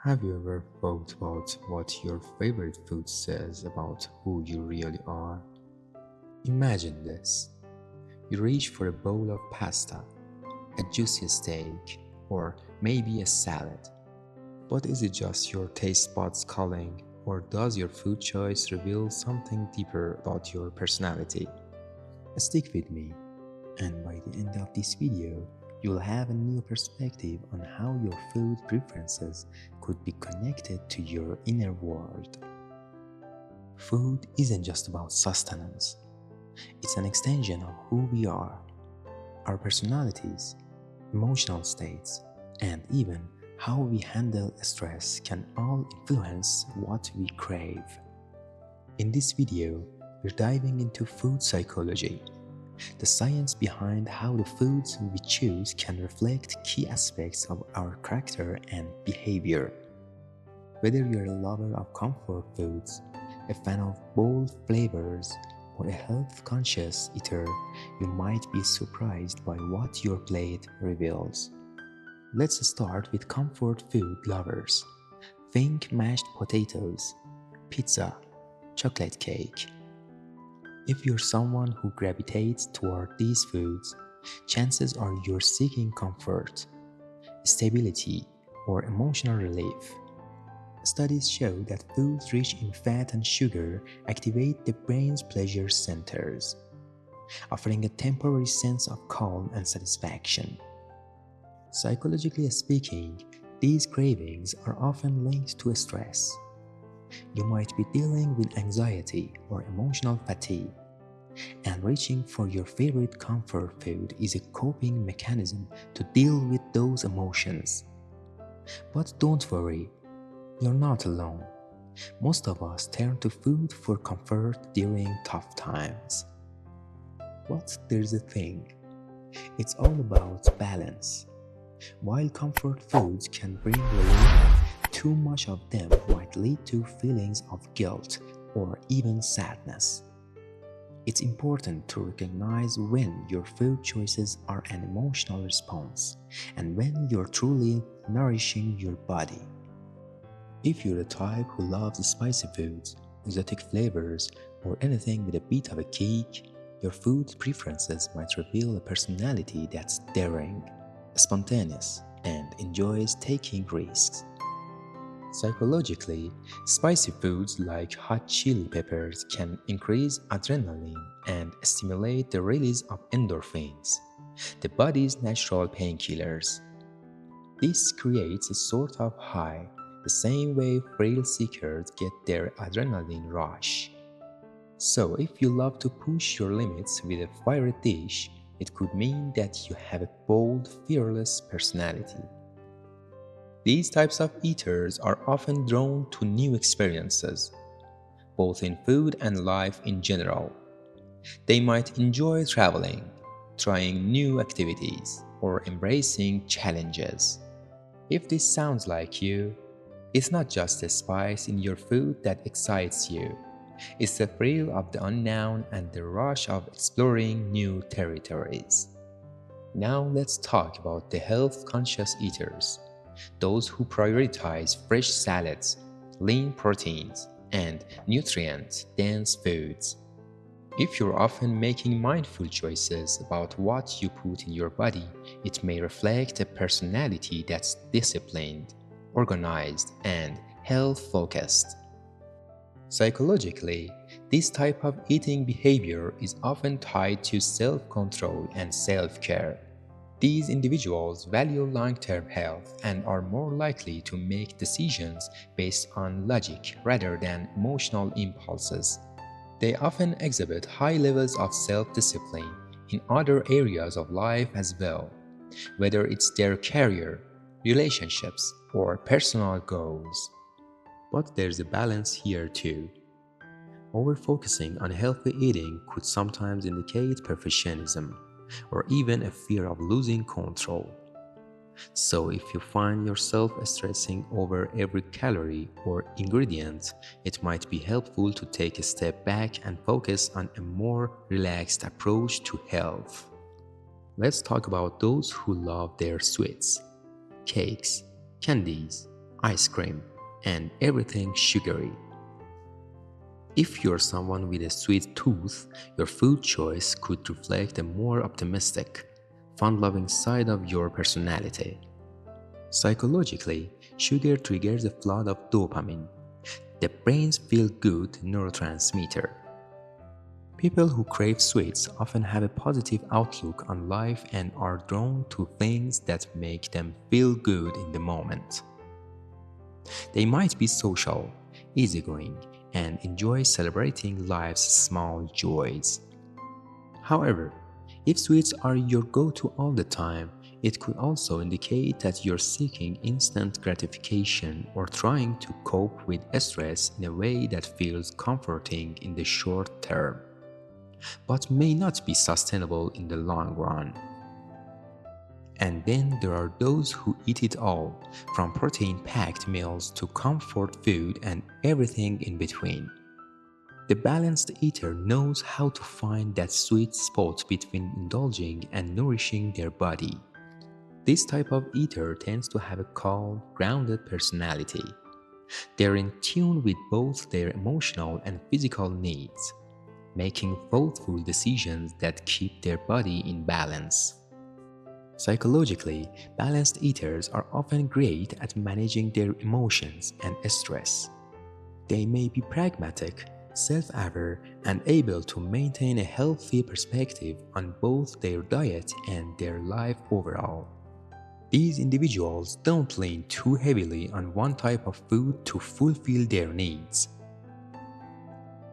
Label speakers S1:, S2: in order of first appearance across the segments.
S1: Have you ever thought about what your favorite food says about who you really are? Imagine this. You reach for a bowl of pasta, a juicy steak, or maybe a salad. But is it just your taste buds calling, or does your food choice reveal something deeper about your personality? Stick with me, and by the end of this video, you'll have a new perspective on how your food preferences could be connected to your inner world. Food isn't just about sustenance, it's an extension of who we are. Our personalities, emotional states, and even how we handle stress can all influence what we crave. In this video, we're diving into food psychology, the science behind how the foods we choose can reflect key aspects of our character and behavior. Whether you're a lover of comfort foods, a fan of bold flavors, or a health-conscious eater, you might be surprised by what your plate reveals. Let's start with comfort food lovers. Think mashed potatoes, pizza, chocolate cake. If you're someone who gravitates toward these foods, chances are you're seeking comfort, stability, or emotional relief. Studies show that foods rich in fat and sugar activate the brain's pleasure centers, offering a temporary sense of calm and satisfaction. Psychologically speaking, these cravings are often linked to stress. You might be dealing with anxiety or emotional fatigue, and reaching for your favorite comfort food is a coping mechanism to deal with those emotions. But don't worry, you're not alone. Most of us turn to food for comfort during tough times. But there's a thing, it's all about balance. While comfort foods can bring relief, too much of them might lead to feelings of guilt or even sadness. It's important to recognize when your food choices are an emotional response and when you're truly nourishing your body. If you're the type who loves spicy foods, exotic flavors, or anything with a bit of a kick, your food preferences might reveal a personality that's daring, spontaneous, and enjoys taking risks. Psychologically, spicy foods like hot chili peppers can increase adrenaline and stimulate the release of endorphins, the body's natural painkillers. This creates a sort of high, the same way thrill seekers get their adrenaline rush. So, if you love to push your limits with a fiery dish, it could mean that you have a bold, fearless personality. These types of eaters are often drawn to new experiences, both in food and life in general. They might enjoy traveling, trying new activities, or embracing challenges. If this sounds like you, it's not just the spice in your food that excites you. It's the thrill of the unknown and the rush of exploring new territories. Now let's talk about the health-conscious eaters, those who prioritize fresh salads, lean proteins, and nutrient-dense foods. If you're often making mindful choices about what you put in your body, it may reflect a personality that's disciplined, organized, and health-focused. Psychologically, this type of eating behavior is often tied to self-control and self-care. These individuals value long-term health and are more likely to make decisions based on logic rather than emotional impulses. They often exhibit high levels of self-discipline in other areas of life as well, whether it's their career, relationships, or personal goals. But there's a balance here too. Over-focusing on healthy eating could sometimes indicate perfectionism or even a fear of losing control. So if you find yourself stressing over every calorie or ingredient, it might be helpful to take a step back and focus on a more relaxed approach to health. Let's talk about those who love their sweets, cakes, candies, ice cream, and everything sugary. If you're someone with a sweet tooth, your food choice could reflect a more optimistic, fun-loving side of your personality. Psychologically, sugar triggers a flood of dopamine, the brain's feel-good neurotransmitter. People who crave sweets often have a positive outlook on life and are drawn to things that make them feel good in the moment. They might be social, easygoing, and enjoy celebrating life's small joys. However, if sweets are your go-to all the time, it could also indicate that you're seeking instant gratification or trying to cope with stress in a way that feels comforting in the short term, but may not be sustainable in the long run. And then there are those who eat it all, from protein-packed meals to comfort food and everything in between. The balanced eater knows how to find that sweet spot between indulging and nourishing their body. This type of eater tends to have a calm, grounded personality. They're in tune with both their emotional and physical needs, making thoughtful decisions that keep their body in balance. Psychologically, balanced eaters are often great at managing their emotions and stress. They may be pragmatic, self-aware, and able to maintain a healthy perspective on both their diet and their life overall. These individuals don't lean too heavily on one type of food to fulfill their needs.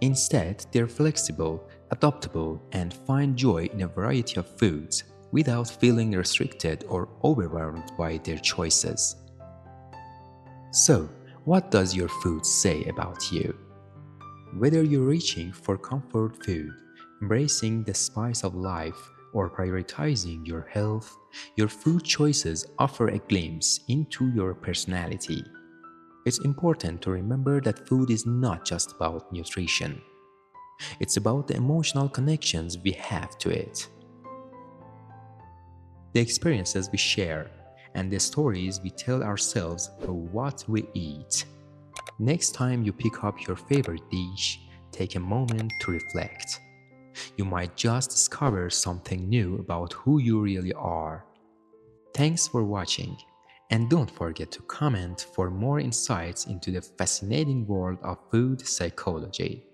S1: Instead, they're flexible, adaptable, and find joy in a variety of foods without feeling restricted or overwhelmed by their choices. So, what does your food say about you? Whether you're reaching for comfort food, embracing the spice of life, or prioritizing your health, your food choices offer a glimpse into your personality. It's important to remember that food is not just about nutrition. It's about the emotional connections we have to it, the experiences we share, and the stories we tell ourselves through what we eat. Next time you pick up your favorite dish, take a moment to reflect. You might just discover something new about who you really are. Thanks for watching, and don't forget to comment for more insights into the fascinating world of food psychology.